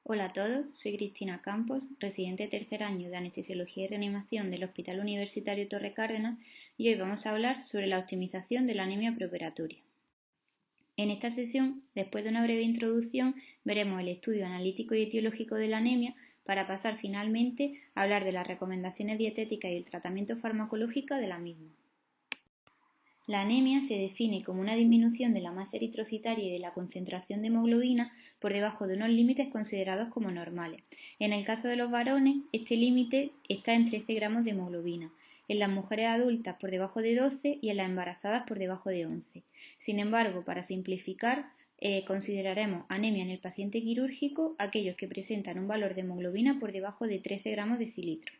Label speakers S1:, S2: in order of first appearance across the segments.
S1: Hola a todos, soy Cristina Campos, residente de tercer año de Anestesiología y Reanimación del Hospital Universitario Torre Cárdenas, y hoy vamos a hablar sobre la optimización de la anemia preoperatoria. En esta sesión, después de una breve introducción, veremos el estudio analítico y etiológico de la anemia para pasar finalmente a hablar de las recomendaciones dietéticas y el tratamiento farmacológico de la misma. La anemia se define como una disminución de la masa eritrocitaria y de la concentración de hemoglobina por debajo de unos límites considerados como normales. En el caso de los varones, este límite está en 13 gramos de hemoglobina, en las mujeres adultas por debajo de 12 y en las embarazadas por debajo de 11. Sin embargo, para simplificar, consideraremos anemia en el paciente quirúrgico aquellos que presentan un valor de hemoglobina por debajo de 13 gramos decilitro.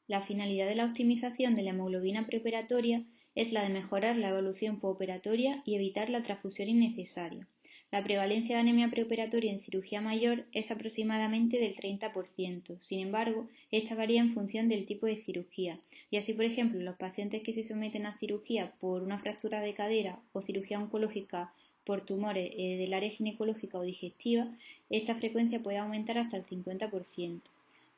S1: La finalidad de la optimización de la hemoglobina preoperatoria es la de mejorar la evolución postoperatoria y evitar la transfusión innecesaria. La prevalencia de anemia preoperatoria en cirugía mayor es aproximadamente del 30%. Sin embargo, esta varía en función del tipo de cirugía, y así, por ejemplo, los pacientes que se someten a cirugía por una fractura de cadera o cirugía oncológica por tumores del área ginecológica o digestiva, esta frecuencia puede aumentar hasta el 50%.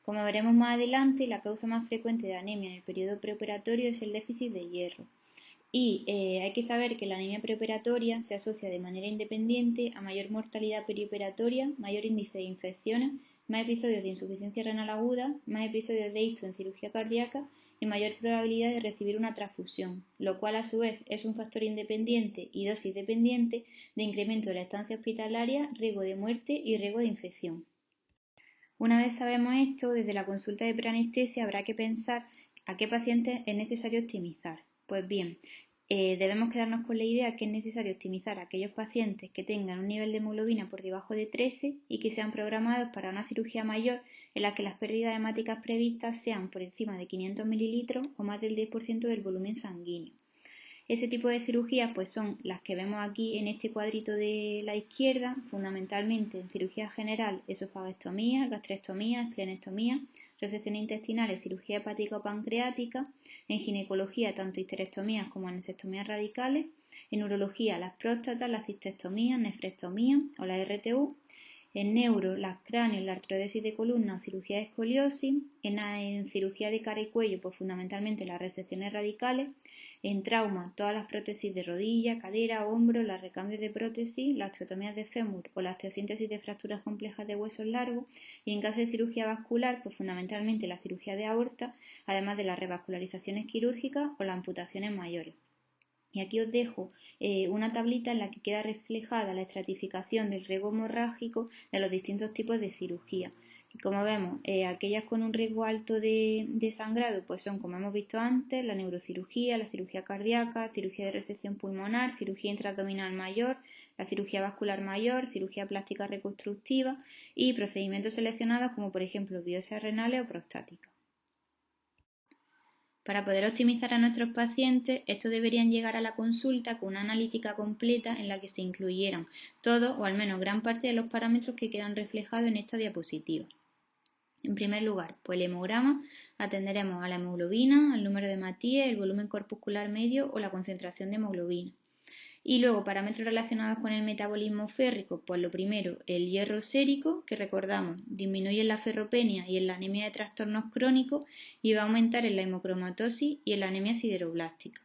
S1: Como veremos más adelante, la causa más frecuente de anemia en el periodo preoperatorio es el déficit de hierro. Y hay que saber que la anemia preoperatoria se asocia de manera independiente a mayor mortalidad perioperatoria, mayor índice de infecciones, más episodios de insuficiencia renal aguda, más episodios de ictus en cirugía cardíaca y mayor probabilidad de recibir una transfusión, lo cual a su vez es un factor independiente y dosis dependiente de incremento de la estancia hospitalaria, riesgo de muerte y riesgo de infección. Una vez sabemos esto, desde la consulta de preanestesia habrá que pensar a qué pacientes es necesario optimizar. Pues bien, debemos quedarnos con la idea que es necesario optimizar a aquellos pacientes que tengan un nivel de hemoglobina por debajo de 13 y que sean programados para una cirugía mayor en la que las pérdidas hemáticas previstas sean por encima de 500 mililitros o más del 10% del volumen sanguíneo. Ese tipo de cirugías pues son las que vemos aquí en este cuadrito de la izquierda, fundamentalmente en cirugía general, esofagestomía, gastrectomía, esplenectomía, resecciones intestinales, cirugía hepática o pancreática, en ginecología tanto histerectomías como anesectomías radicales, en urología las próstatas, las cistectomías, nefrectomía o la RTU, en neuro, las cráneos, la artrodesis de columna o cirugía de escoliosis, en cirugía de cara y cuello, pues fundamentalmente las resecciones radicales, en trauma, todas las prótesis de rodilla, cadera, hombro, los recambios de prótesis, las osteotomías de fémur o la osteosíntesis de fracturas complejas de huesos largos, y en caso de cirugía vascular, pues fundamentalmente la cirugía de aorta, además de las revascularizaciones quirúrgicas o las amputaciones mayores. Y aquí os dejo una tablita en la que queda reflejada la estratificación del riesgo hemorrágico de los distintos tipos de cirugía. Y como vemos, aquellas con un riesgo alto de sangrado pues son, como hemos visto antes, la neurocirugía, la cirugía cardíaca, cirugía de resección pulmonar, cirugía intraabdominal mayor, la cirugía vascular mayor, cirugía plástica reconstructiva y procedimientos seleccionados como por ejemplo biopsias renales o prostáticas. Para poder optimizar a nuestros pacientes, estos deberían llegar a la consulta con una analítica completa en la que se incluyeran todos o al menos gran parte de los parámetros que quedan reflejados en esta diapositiva. En primer lugar, pues el hemograma, atenderemos a la hemoglobina, al número de Matías, el volumen corpuscular medio o la concentración de hemoglobina. Y luego parámetros relacionados con el metabolismo férrico, pues lo primero, el hierro sérico, que recordamos, disminuye en la ferropenia y en la anemia de trastornos crónicos y va a aumentar en la hemocromatosis y en la anemia sideroblástica.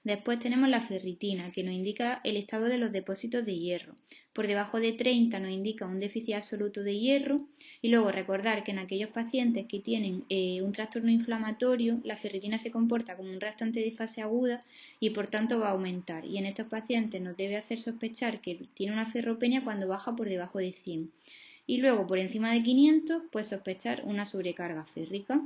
S1: Después tenemos la ferritina, que nos indica el estado de los depósitos de hierro. Por debajo de 30 nos indica un déficit absoluto de hierro. Y luego recordar que en aquellos pacientes que tienen un trastorno inflamatorio, la ferritina se comporta como un reactante de fase aguda y por tanto va a aumentar. Y en estos pacientes nos debe hacer sospechar que tiene una ferropenia cuando baja por debajo de 100. Y luego por encima de 500, pues sospechar una sobrecarga férrica.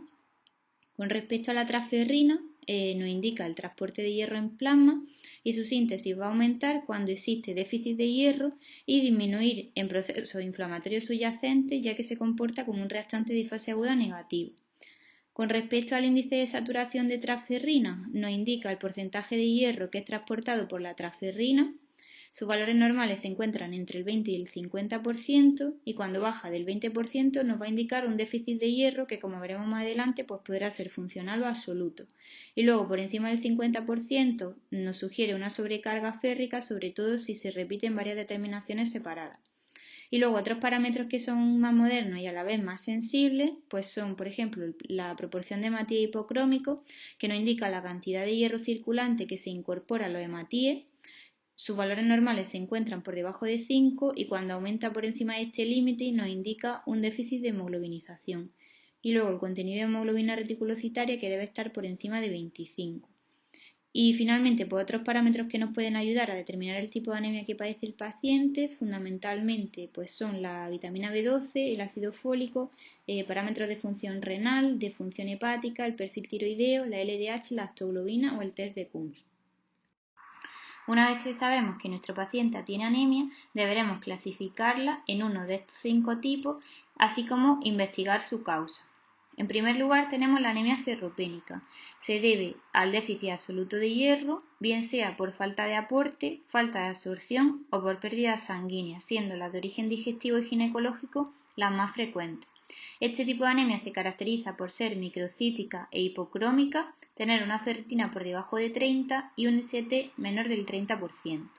S1: Con respecto a la transferrina, nos indica el transporte de hierro en plasma y su síntesis va a aumentar cuando existe déficit de hierro y disminuir en procesos inflamatorios subyacentes, ya que se comporta como un reactante de fase aguda negativo. Con respecto al índice de saturación de transferrina, nos indica el porcentaje de hierro que es transportado por la transferrina. Sus valores normales se encuentran entre el 20 y el 50% y cuando baja del 20% nos va a indicar un déficit de hierro que, como veremos más adelante, pues podrá ser funcional o absoluto. Y luego por encima del 50% nos sugiere una sobrecarga férrica, sobre todo si se repiten varias determinaciones separadas. Y luego otros parámetros que son más modernos y a la vez más sensibles, pues son, por ejemplo, la proporción de hematíes hipocrómicos, que nos indica la cantidad de hierro circulante que se incorpora a los hematíes. Sus valores normales se encuentran por debajo de 5 y cuando aumenta por encima de este límite nos indica un déficit de hemoglobinización. Y luego el contenido de hemoglobina reticulocitaria que debe estar por encima de 25. Y finalmente, pues otros parámetros que nos pueden ayudar a determinar el tipo de anemia que padece el paciente, fundamentalmente pues son la vitamina B12, el ácido fólico, parámetros de función renal, de función hepática, el perfil tiroideo, la LDH, la lactoglobina o el test de Coombs. Una vez que sabemos que nuestro paciente tiene anemia, deberemos clasificarla en uno de estos 5 tipos, así como investigar su causa. En primer lugar tenemos la anemia ferropénica. Se debe al déficit absoluto de hierro, bien sea por falta de aporte, falta de absorción o por pérdida sanguínea, siendo las de origen digestivo y ginecológico las más frecuentes. Este tipo de anemia se caracteriza por ser microcítica e hipocrómica, tener una ferritina por debajo de 30 y un ST menor del 30%.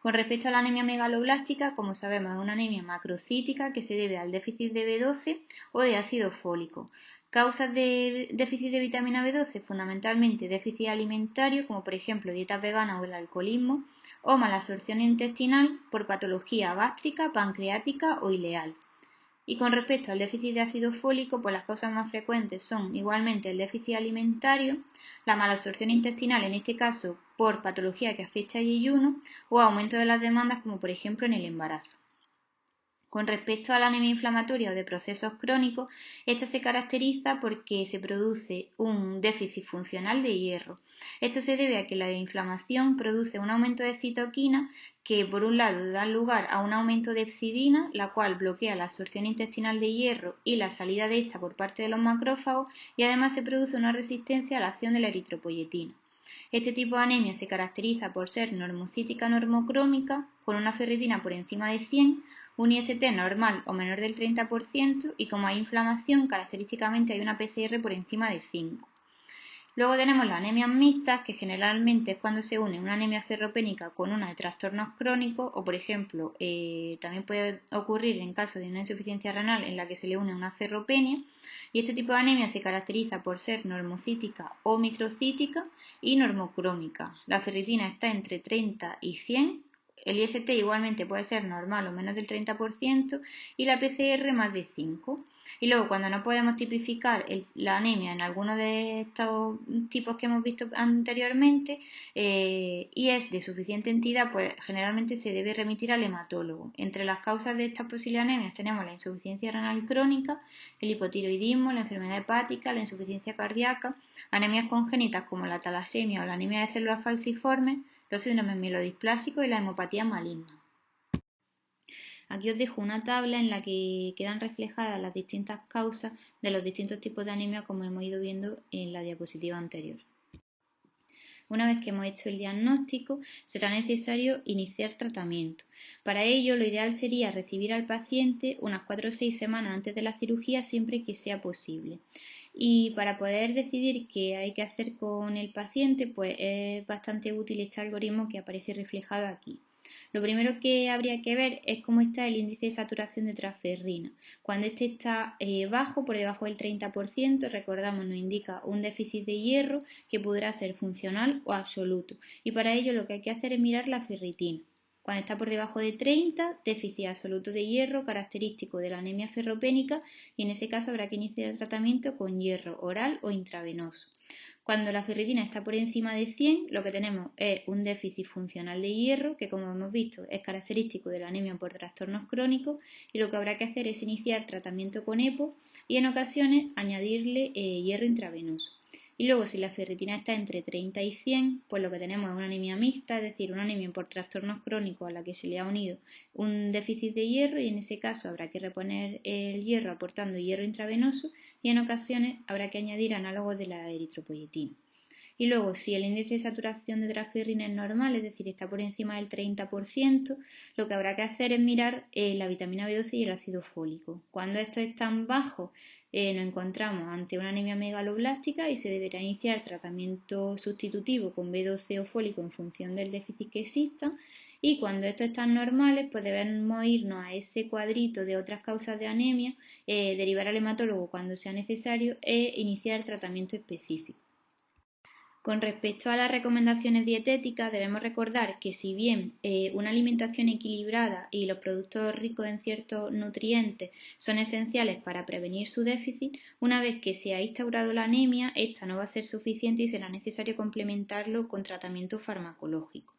S1: Con respecto a la anemia megaloblástica, como sabemos, es una anemia macrocítica que se debe al déficit de B12 o de ácido fólico. Causas de déficit de vitamina B12, fundamentalmente déficit alimentario, como por ejemplo dietas veganas o el alcoholismo, o mala absorción intestinal por patología gástrica, pancreática o ileal. Y con respecto al déficit de ácido fólico, pues las causas más frecuentes son igualmente el déficit alimentario, la mala absorción intestinal, en este caso por patología que afecta al ayuno, o aumento de las demandas, como por ejemplo en el embarazo. Con respecto a la anemia inflamatoria o de procesos crónicos, esta se caracteriza porque se produce un déficit funcional de hierro. Esto se debe a que la inflamación produce un aumento de citoquinas que por un lado dan lugar a un aumento de hepcidina, la cual bloquea la absorción intestinal de hierro y la salida de esta por parte de los macrófagos, y además se produce una resistencia a la acción de la eritropoyetina. Este tipo de anemia se caracteriza por ser normocítica normocrómica, con una ferritina por encima de 100, un IST normal o menor del 30% y como hay inflamación, característicamente hay una PCR por encima de 5. Luego tenemos las anemias mixtas, que generalmente es cuando se une una anemia ferropénica con una de trastornos crónicos o, por ejemplo, también puede ocurrir en caso de una insuficiencia renal en la que se le une una ferropenia. Y este tipo de anemia se caracteriza por ser normocítica o microcítica y normocrómica. La ferritina está entre 30 y 100. El IST igualmente puede ser normal o menos del 30% y la PCR más de 5. Y luego, cuando no podemos tipificar la anemia en alguno de estos tipos que hemos visto anteriormente y es de suficiente entidad, pues generalmente se debe remitir al hematólogo. Entre las causas de estas posibles anemias tenemos la insuficiencia renal crónica, el hipotiroidismo, la enfermedad hepática, la insuficiencia cardíaca, anemias congénitas como la talasemia o la anemia de células falciformes, los síndromes mielodisplásicos y la hemopatía maligna. Aquí os dejo una tabla en la que quedan reflejadas las distintas causas de los distintos tipos de anemia, como hemos ido viendo en la diapositiva anterior. Una vez que hemos hecho el diagnóstico, será necesario iniciar tratamiento. Para ello, lo ideal sería recibir al paciente unas 4 o 6 semanas antes de la cirugía, siempre que sea posible. Y para poder decidir qué hay que hacer con el paciente, pues es bastante útil este algoritmo que aparece reflejado aquí. Lo primero que habría que ver es cómo está el índice de saturación de transferrina. Cuando este está bajo, por debajo del 30%, recordamos, nos indica un déficit de hierro que podrá ser funcional o absoluto. Y para ello lo que hay que hacer es mirar la ferritina. Cuando está por debajo de 30, déficit absoluto de hierro característico de la anemia ferropénica, y en ese caso habrá que iniciar el tratamiento con hierro oral o intravenoso. Cuando la ferritina está por encima de 100, lo que tenemos es un déficit funcional de hierro, que como hemos visto es característico de la anemia por trastornos crónicos, y lo que habrá que hacer es iniciar tratamiento con EPO y en ocasiones añadirle hierro intravenoso. Y luego, si la ferritina está entre 30 y 100, pues lo que tenemos es una anemia mixta, es decir, una anemia por trastornos crónicos a la que se le ha unido un déficit de hierro, y en ese caso habrá que reponer el hierro aportando hierro intravenoso, y en ocasiones habrá que añadir análogos de la eritropoyetina. Y luego, si el índice de saturación de transferrina es normal, es decir, está por encima del 30%, lo que habrá que hacer es mirar la vitamina B12 y el ácido fólico. Cuando estos están bajos, nos encontramos ante una anemia megaloblástica y se deberá iniciar tratamiento sustitutivo con B12 o fólico en función del déficit que exista. y cuando estos están normales pues debemos irnos a ese cuadrito de otras causas de anemia, derivar al hematólogo cuando sea necesario e iniciar tratamiento específico. Con respecto a las recomendaciones dietéticas, debemos recordar que si bien una alimentación equilibrada y los productos ricos en ciertos nutrientes son esenciales para prevenir su déficit, una vez que se ha instaurado la anemia, esta no va a ser suficiente y será necesario complementarlo con tratamiento farmacológico.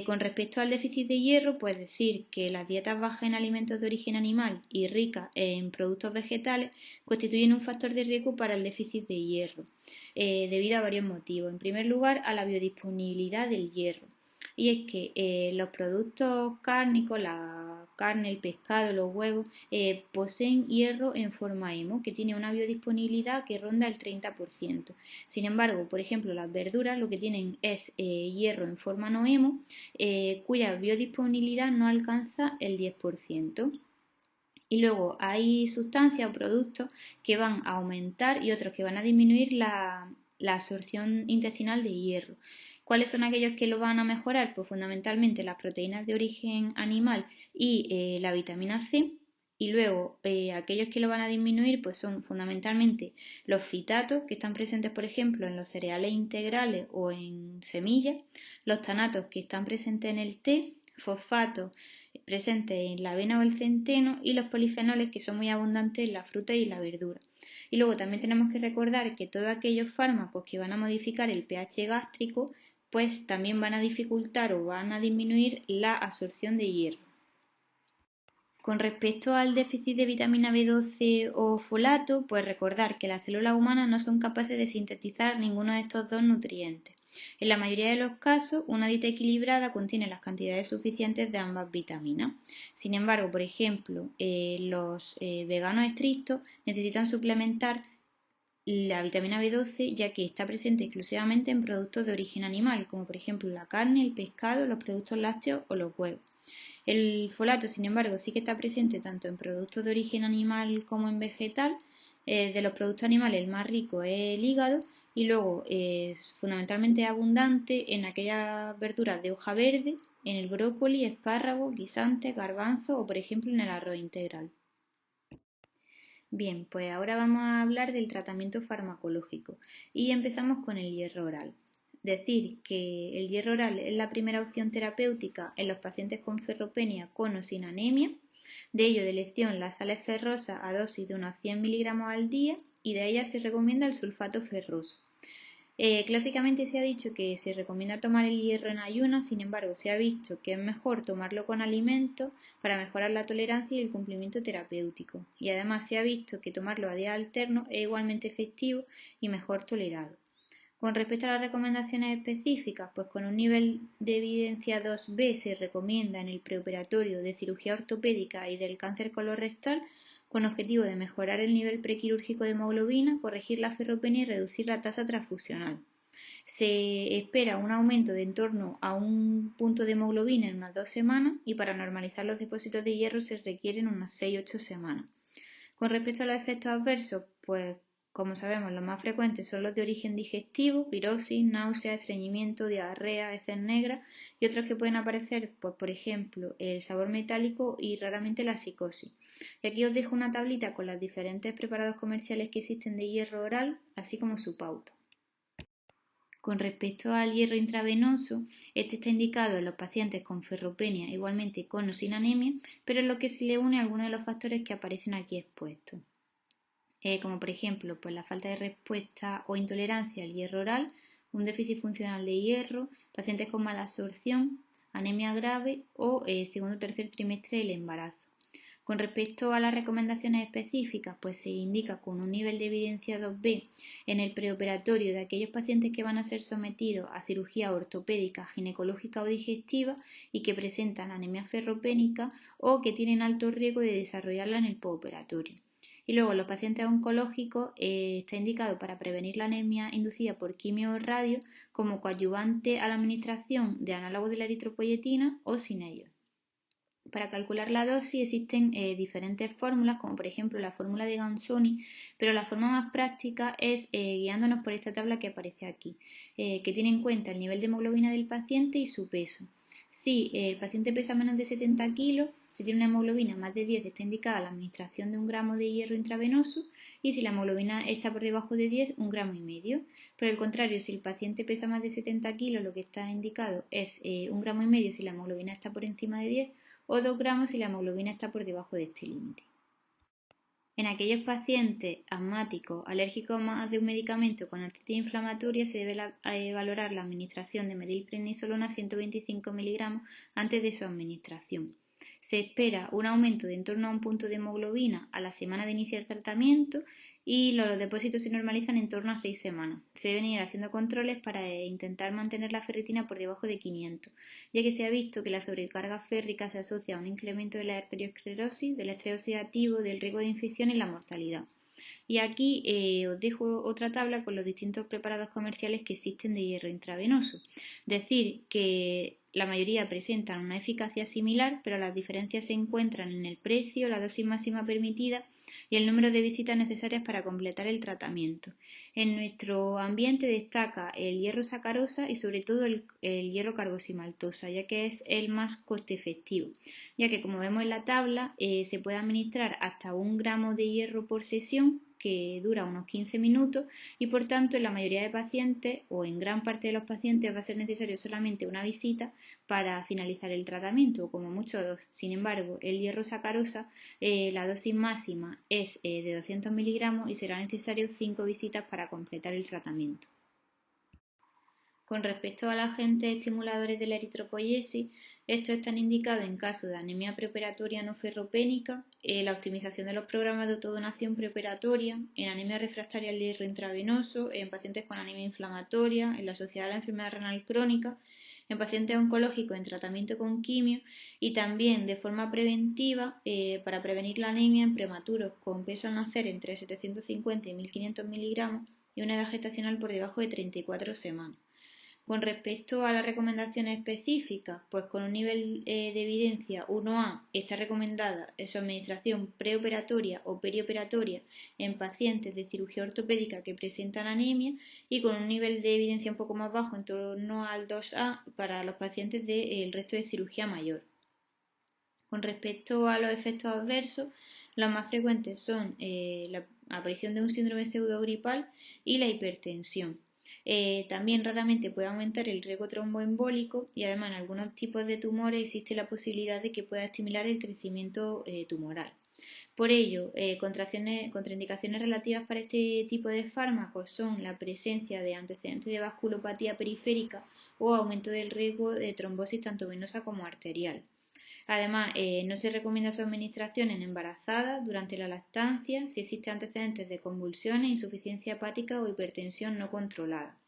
S1: Con respecto al déficit de hierro, pues decir que las dietas bajas en alimentos de origen animal y ricas en productos vegetales constituyen un factor de riesgo para el déficit de hierro, debido a varios motivos. En primer lugar, a la biodisponibilidad del hierro. Y es que los productos cárnicos, la carne, el pescado, los huevos, poseen hierro en forma hemo, que tiene una biodisponibilidad que ronda el 30%. Sin embargo, por ejemplo, las verduras lo que tienen es hierro en forma no hemo, cuya biodisponibilidad no alcanza el 10%. Y luego hay sustancias o productos que van a aumentar y otros que van a disminuir la absorción intestinal de hierro. ¿Cuáles son aquellos que lo van a mejorar? Pues fundamentalmente las proteínas de origen animal y la vitamina C. Y luego aquellos que lo van a disminuir pues son fundamentalmente los fitatos que están presentes por ejemplo en los cereales integrales o en semillas, los tanatos que están presentes en el té, fosfatos presentes en la avena o el centeno y los polifenoles que son muy abundantes en la fruta y la verdura. Y luego también tenemos que recordar que todos aquellos fármacos que van a modificar el pH gástrico pues también van a dificultar o van a disminuir la absorción de hierro. Con respecto al déficit de vitamina B12 o folato, pues recordar que las células humanas no son capaces de sintetizar ninguno de estos dos nutrientes. En la mayoría de los casos, una dieta equilibrada contiene las cantidades suficientes de ambas vitaminas. Sin embargo, por ejemplo, los veganos estrictos necesitan suplementar la vitamina B12 ya que está presente exclusivamente en productos de origen animal, como por ejemplo la carne, el pescado, los productos lácteos o los huevos. El folato, sin embargo, sí que está presente tanto en productos de origen animal como en vegetal. De los productos animales el más rico es el hígado y luego es fundamentalmente abundante en aquellas verduras de hoja verde, en el brócoli, espárrago, guisantes, garbanzo o por ejemplo en el arroz integral. Bien, pues ahora vamos a hablar del tratamiento farmacológico y empezamos con el hierro oral. Decir que el hierro oral es la primera opción terapéutica en los pacientes con ferropenia con o sin anemia. De ello de elección las sales ferrosas a dosis de unos 100 miligramos al día y de ellas se recomienda el sulfato ferroso. Clásicamente se ha dicho que se recomienda tomar el hierro en ayunas, sin embargo se ha visto que es mejor tomarlo con alimentos para mejorar la tolerancia y el cumplimiento terapéutico. Y además se ha visto que tomarlo a días alternos es igualmente efectivo y mejor tolerado. Con respecto a las recomendaciones específicas, pues con un nivel de evidencia 2B se recomienda en el preoperatorio de cirugía ortopédica y del cáncer colorectal con objetivo de mejorar el nivel prequirúrgico de hemoglobina, corregir la ferropenia y reducir la tasa transfusional. Se espera un aumento de en torno a un punto de hemoglobina en unas 2 semanas y para normalizar los depósitos de hierro se requieren unas 6-8 semanas. Con respecto a los efectos adversos, pues como sabemos los más frecuentes son los de origen digestivo, pirosis, náusea, estreñimiento, diarrea, heces negras y otros que pueden aparecer, pues por ejemplo, el sabor metálico y raramente la psicosis. Y aquí os dejo una tablita con los diferentes preparados comerciales que existen de hierro oral, así como su pauta. Con respecto al hierro intravenoso, este está indicado en los pacientes con ferropenia, igualmente con o sin anemia, pero en lo que se le une a algunos de los factores que aparecen aquí expuestos. Como por ejemplo pues la falta de respuesta o intolerancia al hierro oral, un déficit funcional de hierro, pacientes con mala absorción, anemia grave o segundo o tercer trimestre del embarazo. Con respecto a las recomendaciones específicas, pues se indica con un nivel de evidencia 2B en el preoperatorio de aquellos pacientes que van a ser sometidos a cirugía ortopédica, ginecológica o digestiva y que presentan anemia ferropénica o que tienen alto riesgo de desarrollarla en el postoperatorio. Y luego los pacientes oncológicos está indicado para prevenir la anemia inducida por quimio o radio como coadyuvante a la administración de análogos de la eritropoyetina o sin ellos. Para calcular la dosis existen diferentes fórmulas, como por ejemplo la fórmula de Gansoni, pero la forma más práctica es guiándonos por esta tabla que aparece aquí, que tiene en cuenta el nivel de hemoglobina del paciente y su peso. Si el paciente pesa menos de 70 kilos, si tiene una hemoglobina más de 10, está indicada la administración de 1 gramo de hierro intravenoso, y si la hemoglobina está por debajo de 10, 1,5 gramos. Por el contrario, si el paciente pesa más de 70 kilos, lo que está indicado es 1,5 gramos si la hemoglobina está por encima de 10, o 2 gramos si la hemoglobina está por debajo de este límite. En aquellos pacientes asmáticos, alérgicos a más de un medicamento con artritis inflamatoria, se debe valorar la administración de metilprednisolona 125 mg antes de su administración. Se espera un aumento de en torno a 1 punto de hemoglobina a la semana de iniciar el tratamiento y los depósitos se normalizan en torno a 6 semanas. Se deben ir haciendo controles para intentar mantener la ferritina por debajo de 500, ya que se ha visto que la sobrecarga férrica se asocia a un incremento de la arteriosclerosis, del estrés oxidativo, del riesgo de infección y la mortalidad. Y aquí os dejo otra tabla con los distintos preparados comerciales que existen de hierro intravenoso. Decir que la mayoría presentan una eficacia similar, pero las diferencias se encuentran en el precio, la dosis máxima permitida y el número de visitas necesarias para completar el tratamiento. En nuestro ambiente destaca el hierro sacarosa y sobre todo el hierro carboximaltosa, ya que es el más coste efectivo, ya que como vemos en la tabla se puede administrar hasta 1 gramo de hierro por sesión, que dura unos 15 minutos, y por tanto en la mayoría de pacientes o en gran parte de los pacientes va a ser necesario solamente una visita para finalizar el tratamiento, o como mucho 2. Sin embargo, el hierro sacarosa, la dosis máxima es de 200 miligramos y será necesario 5 visitas para completar el tratamiento. Con respecto a los agentes estimuladores de la eritropoyesis, estos están indicados en caso de anemia preoperatoria no ferropénica, la optimización de los programas de autodonación preoperatoria, en anemia refractaria al hierro intravenoso, en pacientes con anemia inflamatoria, en la asociada a la enfermedad renal crónica, en pacientes oncológicos en tratamiento con quimio y también de forma preventiva para prevenir la anemia en prematuros con peso al nacer entre 750 y 1500 miligramos y una edad gestacional por debajo de 34 semanas. Con respecto a las recomendaciones específicas, pues con un nivel de evidencia 1A está recomendada su administración preoperatoria o perioperatoria en pacientes de cirugía ortopédica que presentan anemia y con un nivel de evidencia un poco más bajo, en torno al 2A, para los pacientes del resto de cirugía mayor. Con respecto a los efectos adversos, los más frecuentes son la aparición de un síndrome pseudogripal y la hipertensión. También raramente puede aumentar el riesgo tromboembólico y además en algunos tipos de tumores existe la posibilidad de que pueda estimular el crecimiento tumoral. Por ello, contraindicaciones relativas para este tipo de fármacos son la presencia de antecedentes de vasculopatía periférica o aumento del riesgo de trombosis tanto venosa como arterial. Además, no se recomienda su administración en embarazadas, durante la lactancia, si existen antecedentes de convulsiones, insuficiencia hepática o hipertensión no controlada.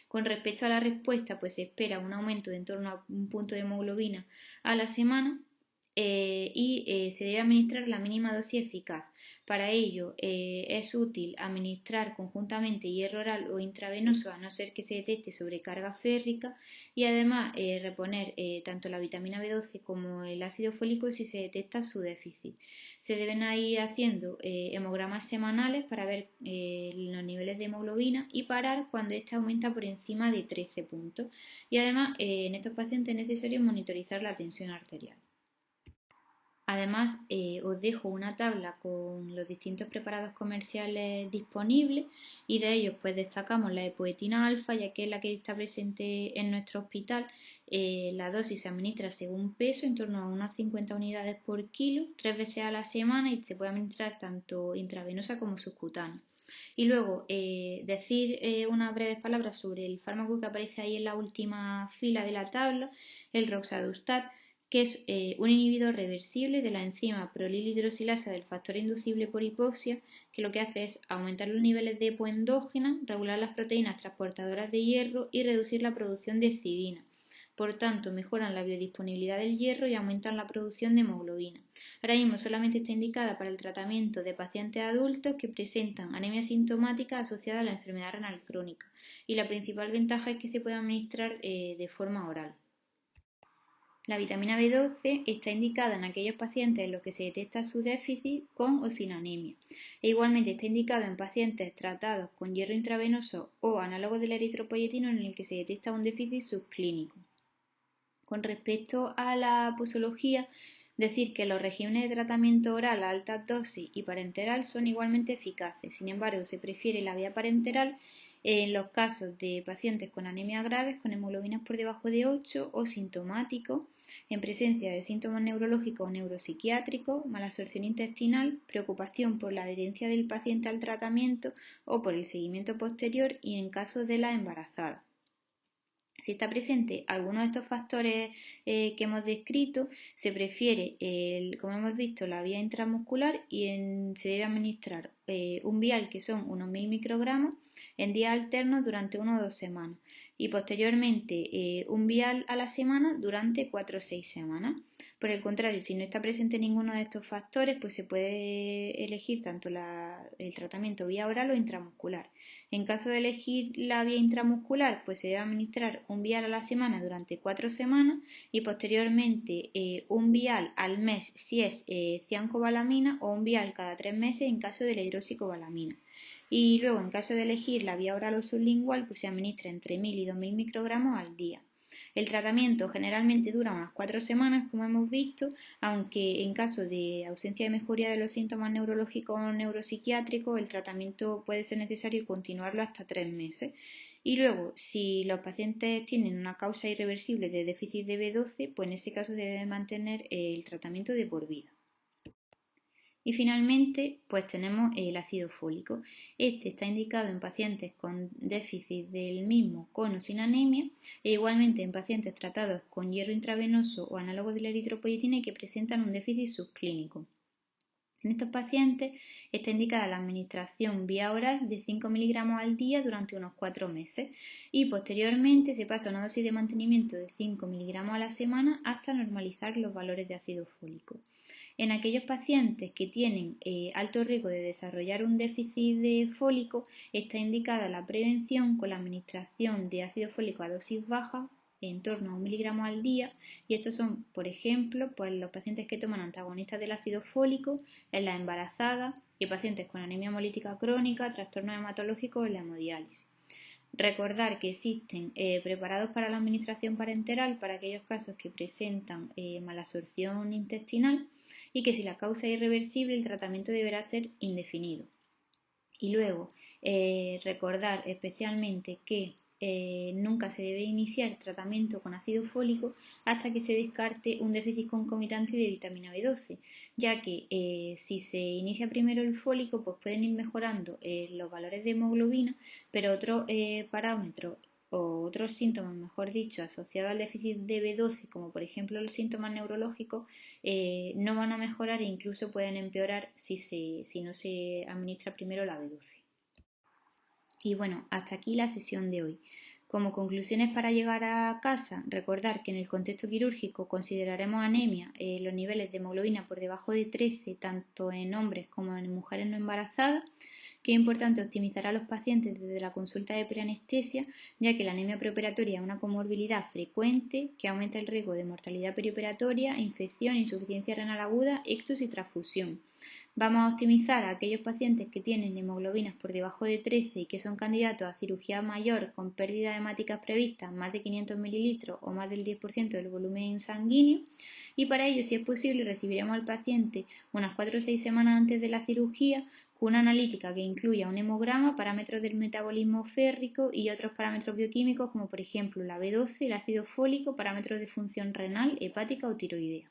S1: Con respecto a la respuesta, pues se espera un aumento de en torno a 1 punto de hemoglobina a la semana y se debe administrar la mínima dosis eficaz. Para ello es útil administrar conjuntamente hierro oral o intravenoso a no ser que se detecte sobrecarga férrica y además reponer tanto la vitamina B12 como el ácido fólico si se detecta su déficit. Se deben ir haciendo hemogramas semanales para ver los niveles de hemoglobina y parar cuando ésta aumenta por encima de 13 puntos. Y además en estos pacientes es necesario monitorizar la tensión arterial. Además, os dejo una tabla con los distintos preparados comerciales disponibles y de ellos pues destacamos la epoetina alfa, ya que es la que está presente en nuestro hospital. La dosis se administra según peso, en torno a unas 50 unidades por kilo, 3 veces a la semana y se puede administrar tanto intravenosa como subcutánea. Y luego decir unas breves palabras sobre el fármaco que aparece ahí en la última fila de la tabla, el roxadustat, que es un inhibidor reversible de la enzima prolilhidrosilasa del factor inducible por hipoxia, que lo que hace es aumentar los niveles de hipoendógena, regular las proteínas transportadoras de hierro y reducir la producción de histidina. Por tanto, mejoran la biodisponibilidad del hierro y aumentan la producción de hemoglobina. Ahora mismo solamente está indicada para el tratamiento de pacientes adultos que presentan anemia sintomática asociada a la enfermedad renal crónica y la principal ventaja es que se puede administrar de forma oral. La vitamina B12 está indicada en aquellos pacientes en los que se detecta su déficit con o sin anemia. E igualmente está indicado en pacientes tratados con hierro intravenoso o análogo del eritropoyetino en el que se detecta un déficit subclínico. Con respecto a la posología, decir que los regímenes de tratamiento oral a altas dosis y parenteral son igualmente eficaces. Sin embargo, se prefiere la vía parenteral en los casos de pacientes con anemia graves, con hemoglobinas por debajo de 8 o sintomáticos, en presencia de síntomas neurológicos o neuropsiquiátricos, malabsorción intestinal, preocupación por la adherencia del paciente al tratamiento o por el seguimiento posterior y en casos de la embarazada. Si está presente alguno de estos factores que hemos descrito, se prefiere, como hemos visto, la vía intramuscular y se debe administrar un vial que son unos 1000 microgramos en días alternos durante 1 o 2 semanas y posteriormente un vial a la semana durante 4 o 6 semanas. Por el contrario, si no está presente ninguno de estos factores, pues se puede elegir tanto el tratamiento vía oral o intramuscular. En caso de elegir la vía intramuscular, pues se debe administrar un vial a la semana durante 4 semanas y posteriormente un vial al mes si es ciancobalamina o un vial cada 3 meses en caso de la hidroxicobalamina. Y luego, en caso de elegir la vía oral o sublingual, pues se administra entre 1000 y 2000 microgramos al día. El tratamiento generalmente dura unas 4 semanas, como hemos visto, aunque en caso de ausencia de mejoría de los síntomas neurológicos o neuropsiquiátricos, el tratamiento puede ser necesario continuarlo hasta 3 meses. Y luego, si los pacientes tienen una causa irreversible de déficit de B12, pues en ese caso se debe mantener el tratamiento de por vida. Y finalmente, pues tenemos el ácido fólico. Este está indicado en pacientes con déficit del mismo con o sin anemia e igualmente en pacientes tratados con hierro intravenoso o análogos de la eritropoyetina y que presentan un déficit subclínico. En estos pacientes está indicada la administración vía oral de 5 miligramos al día durante unos 4 meses y posteriormente se pasa a una dosis de mantenimiento de 5 miligramos a la semana hasta normalizar los valores de ácido fólico. En aquellos pacientes que tienen alto riesgo de desarrollar un déficit de fólico, está indicada la prevención con la administración de ácido fólico a dosis baja, en torno a 1 miligramo al día, y estos son, por ejemplo, pues los pacientes que toman antagonistas del ácido fólico, en las embarazadas y pacientes con anemia hemolítica crónica, trastornos hematológicos en la hemodiálisis. Recordar que existen preparados para la administración parenteral para aquellos casos que presentan malabsorción intestinal y que si la causa es irreversible el tratamiento deberá ser indefinido. Y luego recordar especialmente que nunca se debe iniciar tratamiento con ácido fólico hasta que se descarte un déficit concomitante de vitamina B12, ya que si se inicia primero el fólico pues pueden ir mejorando los valores de hemoglobina, pero otros parámetros o otros síntomas, mejor dicho, asociados al déficit de B12, como por ejemplo los síntomas neurológicos, no van a mejorar e incluso pueden empeorar si no se administra primero la B12. Y bueno, hasta aquí la sesión de hoy. Como conclusiones para llegar a casa, recordar que en el contexto quirúrgico consideraremos anemia los niveles de hemoglobina por debajo de 13, tanto en hombres como en mujeres no embarazadas, que es importante optimizar a los pacientes desde la consulta de preanestesia, ya que la anemia preoperatoria es una comorbilidad frecuente que aumenta el riesgo de mortalidad perioperatoria, infección, insuficiencia renal aguda, ictus y transfusión. Vamos a optimizar a aquellos pacientes que tienen hemoglobinas por debajo de 13 y que son candidatos a cirugía mayor con pérdidas hemáticas previstas más de 500 mililitros o más del 10% del volumen sanguíneo, y para ello, si es posible, recibiremos al paciente unas 4 o 6 semanas antes de la cirugía con una analítica que incluya un hemograma, parámetros del metabolismo férrico y otros parámetros bioquímicos como por ejemplo la B12, el ácido fólico, parámetros de función renal, hepática o tiroidea.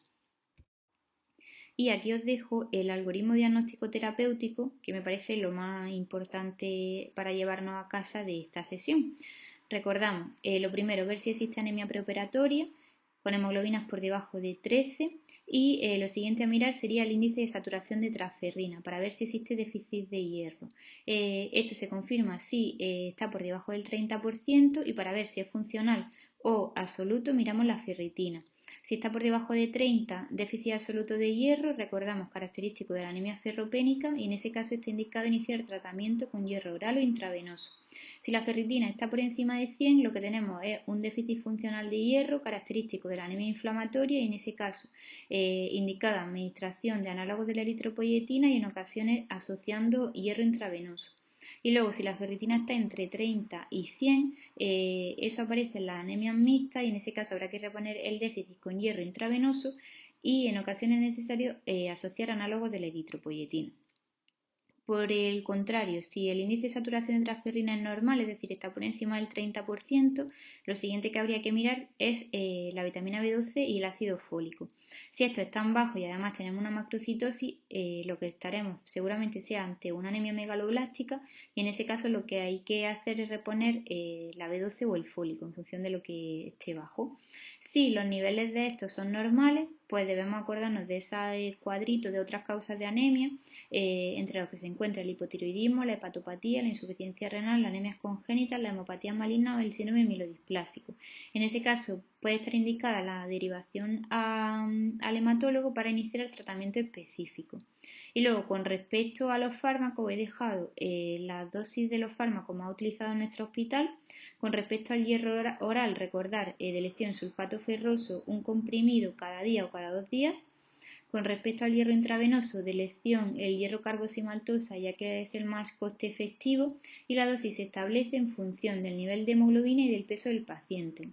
S1: Y aquí os dejo el algoritmo diagnóstico terapéutico, que me parece lo más importante para llevarnos a casa de esta sesión. Recordamos, lo primero, ver si existe anemia preoperatoria con hemoglobinas por debajo de 13 y lo siguiente a mirar sería el índice de saturación de transferrina para ver si existe déficit de hierro. Esto se confirma si está por debajo del 30% y para ver si es funcional o absoluto miramos la ferritina. Si está por debajo de 30, déficit absoluto de hierro, recordamos característico de la anemia ferropénica y en ese caso está indicado iniciar tratamiento con hierro oral o intravenoso. Si la ferritina está por encima de 100, lo que tenemos es un déficit funcional de hierro característico de la anemia inflamatoria y en ese caso indicada administración de análogos de la eritropoyetina y en ocasiones asociando hierro intravenoso. Y luego, si la ferritina está entre 30 y 100, eso aparece en las anemias mixtas y en ese caso habrá que reponer el déficit con hierro intravenoso y en ocasiones es necesario asociar análogos de la eritropoyetina. Por el contrario, si el índice de saturación de transferrina es normal, es decir, está por encima del 30%, lo siguiente que habría que mirar es la vitamina B12 y el ácido fólico. Si estos están bajos y además tenemos una macrocitosis, lo que estaremos seguramente sea ante una anemia megaloblástica y en ese caso lo que hay que hacer es reponer la B12 o el fólico en función de lo que esté bajo. Si los niveles de estos son normales, pues debemos acordarnos de ese cuadrito de otras causas de anemia, entre los que se encuentra el hipotiroidismo, la hepatopatía, la insuficiencia renal, las anemias congénitas, la hemopatía maligna o el síndrome mielodisplásico. En ese caso puede estar indicada la derivación al hematólogo para iniciar el tratamiento específico. Y luego, con respecto a los fármacos, he dejado las dosis de los fármacos más utilizados en nuestro hospital. Con respecto al hierro oral, recordar de elección sulfato ferroso, un comprimido cada día o cada 2 días. Con respecto al hierro intravenoso, de elección el hierro carboximaltosa, ya que es el más coste efectivo, y la dosis se establece en función del nivel de hemoglobina y del peso del paciente.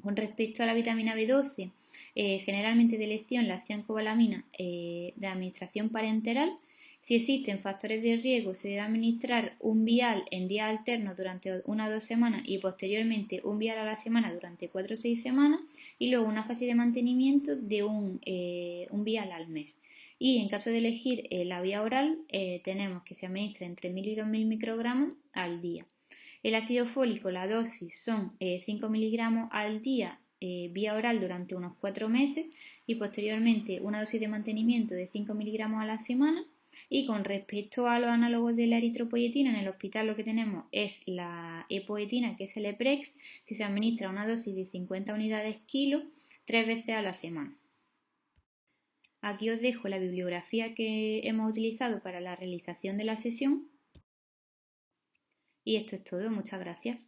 S1: Con respecto a la vitamina B12, generalmente de elección la ciancobalamina de administración parenteral. Si existen factores de riesgo, se debe administrar un vial en días alternos durante 1 o 2 semanas y posteriormente un vial a la semana durante 4 o 6 semanas y luego una fase de mantenimiento de un vial al mes. Y en caso de elegir la vía oral, tenemos que se administra entre 1000 y 2000 microgramos al día. El ácido fólico, la dosis son 5 miligramos al día vía oral durante unos 4 meses y posteriormente una dosis de mantenimiento de 5 miligramos a la semana. Y con respecto a los análogos de la eritropoyetina, en el hospital lo que tenemos es la epoetina, que es el Eprex, que se administra una dosis de 50 unidades kilo 3 veces a la semana. Aquí os dejo la bibliografía que hemos utilizado para la realización de la sesión. Y esto es todo, muchas gracias.